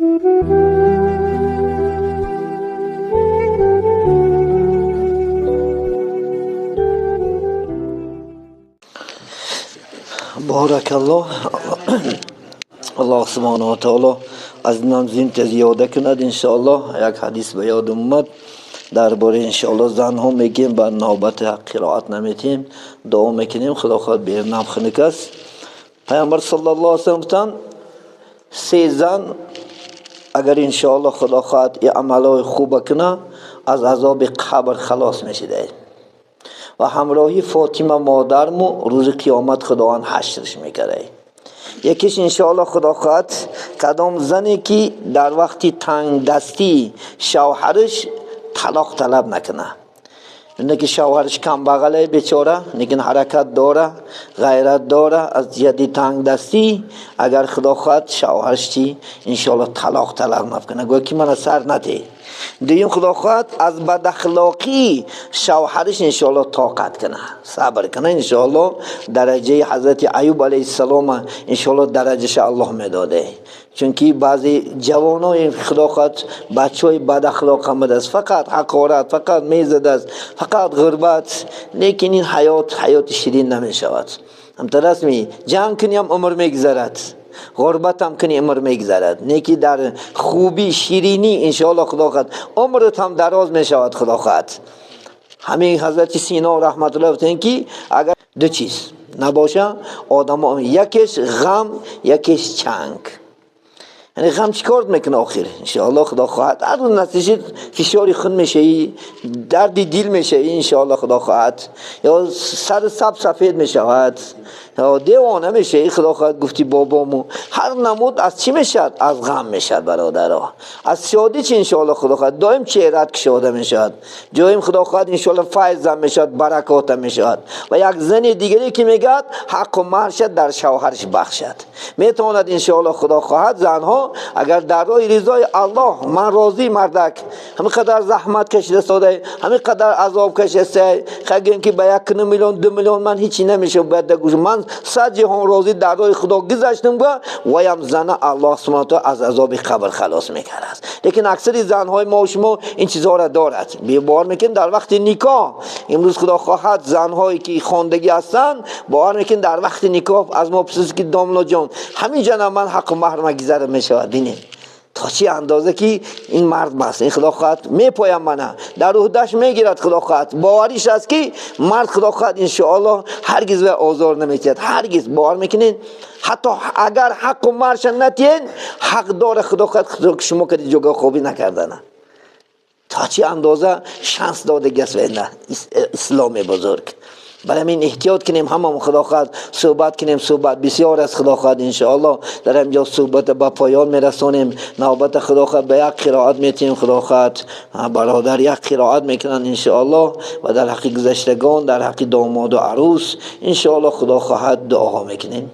بارک الله. الله سبحانه و تعالی از نمزین زیاده کند. انشاءالله یک حدیث به یاد اومد درباره انشاءالله زنها میگیم بر نوبت قرائت نمیتیم دعا میکنیم خدا خواهد بیرنم خنک است. پیامبر صلی الله علیه و سلم سه زن اگر انشاءالله خدا خواهد این عملای خوب کنه از عذاب قبر خلاص میشید و همراهی فاطمه مادرمو روز قیامت خداوند حشرش میکنه. یکیش انشاءالله خدا خواهد کدام زنی که در وقتی تنگ دستی شوهرش طلاق طلب نکنه، اینه که شوهرش کم بغله بیچاره لیکن حرکت داره غیرت داره از جدی تنگ دستی اگر خدا خواهد شوهرش چی انشاءالله طلاق طلب نکنه گویا که من سر نده. دویم خدا خواهد از بد اخلاقی شوهرش انشاءالله طاقت کنه صبر کنه انشاءالله درجه حضرت ایوب علیه السلام انشاءالله درجهش الله میداده. چونکی بعضی جوانای خدا خواهد بچهای بد اخلاق آمده است فقط حقارت فقط میزد است فقط غربت لیکن این حیات شیرین نمیشود. همطور رسمی جنگ کنی هم عمر میگذرد غربت هم کنی عمر میگذرد نیکی در خوبی شیرینی انشاءالله خدا خواهد عمرت هم دراز میشود خدا خواهد. همین حضرت سینا رحمت الله علیه که اگر دو چیز نباشه آدم یکیش غم یکیش چنگ یعنی غم چیکار میکنه آخر انشاءالله خدا خواهد هر روز نتیجه فشاری خون میشه دردی دل میشه انشاءالله خدا خواهد یا سر سفید میشود یا دیوانه میشه خدا خواهد. گفتی بابامو هر نمود از چی میشد از غم میشد برادرها از شادی چی انشاءالله خدا خواهد دائم چهرت کشاده میشد جایم خدا خواهد انشاءالله فیض میشد برکات میشد و یک زن دیگری که میگد حق و مرشد در شوهرش بخشد میتواند انشاءالله خدا خواهد زنها اگر در راه رضای الله من راضی مردک همین قدر زحمت کشیده ساده همین قدر عذاب کشیده خگین که به 1 میلیون 2 میلیون من هیچی نمیشه بعد گوش من 100 جهان راضی در راه خدا گذشتم و یم زن الله سبحانه و تعالی از عذاب قبر خلاص میکرد است. لیکن اکثر زنهای ما و شما این چیزها را دارد بی‌بار میکن در وقت نکاح امروز خدا خواهد زنهایی که خواندگی هستند باور میکن در وقت نکاح از ما پسیز که داملا جان همین جنا من حق و مهر مگذره میشود دینه تا چی اندازه که این مرد بس این خدا خواهد میپایم منه در عهدهش میگیرد خدا خواهد باوریش است که مرد خدا خواهد انشاءالله هرگز و آزار نمیتید هرگز باور میکنین حتی اگر حق و مرش نتین حق داره خدا خواهد شما که جگه خوبی نکردنه تا چی اندازه شانس داده گست اسلام بزرگ. برای این احتیاط کنیم همه خدا خواهد صحبت کنیم صحبت بسیار از خدا خواهد انشاءالله در اینجا صحبت با پایان میرسونیم نوبت خدا خواهد به یک قرائت میتیم خدا خواهد برادر یک قرائت میکنن انشاءالله و در حق گذشتگان در حق داماد و عروس انشاءالله خدا خواهد دعا میکنیم.